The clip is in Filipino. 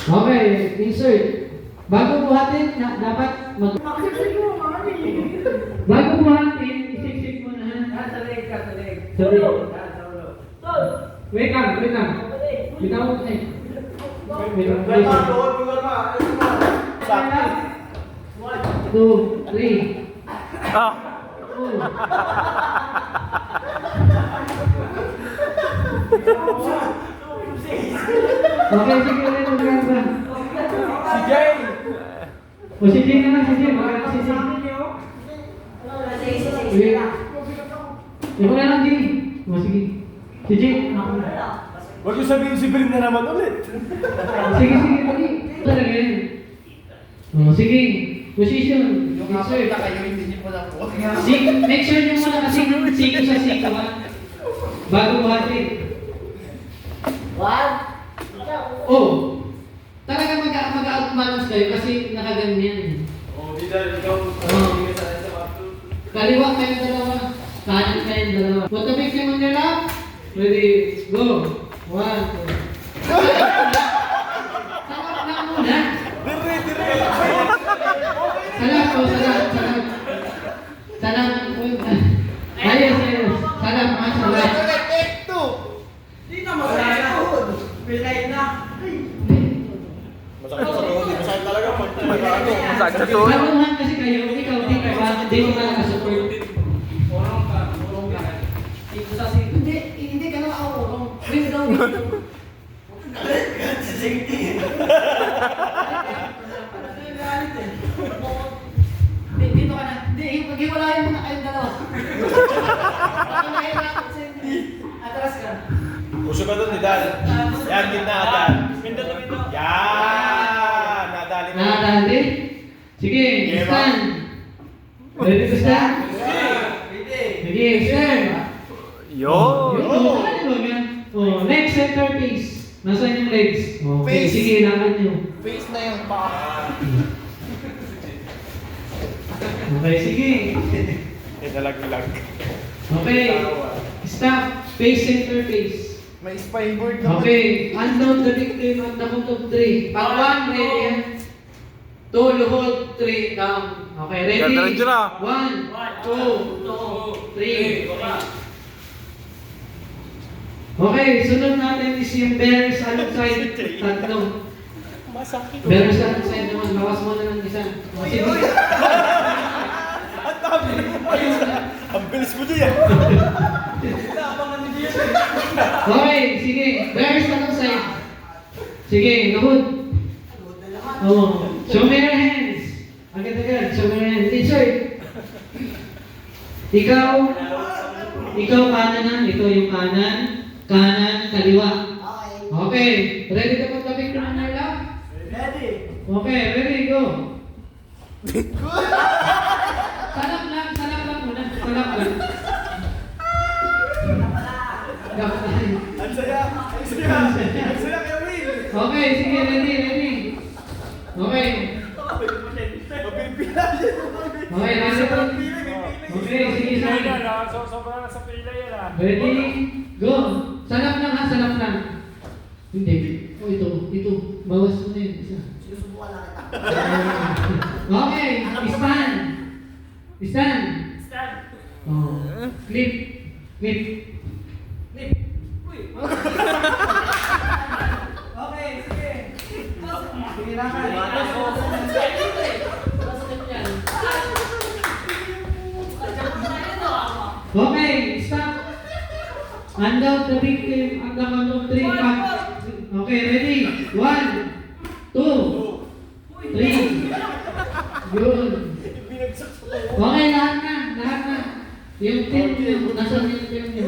Okay, insert. Bago buhatin, dapat bago buhatin, isik-sik mo na. Sa leg. Sa leg. Sa ulo. Wait lang. Bitaw ko eh. Wait lang. 2, 3. Okay, sige ulit ang ganda. Si Jay! O si Jay naman, si Jay. Maganda si Jay. Sige. Ikaw na lang, Jay. O sige. Si Jay. Huwag yung sabihin si Brin na naman ulit. Sige, dali. Talaga yan. O sige. Position. Insert. Make sure nyo muna kasi siko sa siko ha. Bago buhatin. Oh. Talaga mag-out-balance kayo kasi nakaganyan. Di dahil ikaw. Kaliwa kayong dalawa. Kanan kayong dalawa. Put the victim on your lap. Ready, go. 1, 2. Salap lang muna. Salap. Ayos. Salap. Di na masaya. Pilay na. Masakit sa tuhod. Masakit talaga. Masakit sa tuhod. Saluhan kasi kayo. Ikaw, di mo talaga support. Urong ka. Hindi ka naman ako. Wait daw. Dito ka na. Hindi, pag-iwalayan mo na kayong dalawa. Atras ka. Puso ka doon, Nidal. Yan, gitna, Adal. Yan! Nadali na. Nakatali? Sige, stand. Ready to stand? Sige, stand. Yo! Oh, next center piece. Nasaan yung legs? Okay, Face. sige, lakad nyo. Face na yung paa. Okay, sige. Nalag-lag. Okay, stop. Face center face. May spyboard naman. Okay, unload the victim at the count of 3. Pag 1, ready yan. 2, hold, 3, down. Okay, ready? Ganda rin dyan, ah. 1, 2, 3. Okay, sunod natin is yung bears outside. Tatlo. Bears outside naman. Bawas mo na ng isa. O, sige. Ang dami. Ang bilis mo dyan. Okay, sige. Bears outside. Sige, nahod. Oh, show me your hands. Agad-agad, show me your hands. Insert. Ikaw kanan na. Ito yung kanan. Kanan, kaliwa. Okay. Ready to put the victim on your lap? Ready. Okay, ready, go. Salap lang muna. Salap lang. Ang saya. Ang saya kaya Will. Okay, sige, ready. Okay. Mapipila yan. Okay, ready po. Okay, sige, sige. Sobrang nasa pila yan ah. Ready, go. Salap lang ha, salap lang. Hindi. Oh, ito. Bawas mo na yun. Isa. Okay, stand. Oh. Clip. Okay, sige. Hirakan. Okay, stop. Unload the victim at the count of 3. Okay, ready? 1, 2, 3. Yun. Okay, lahat na. Yung team nyo, nasa yung team nyo.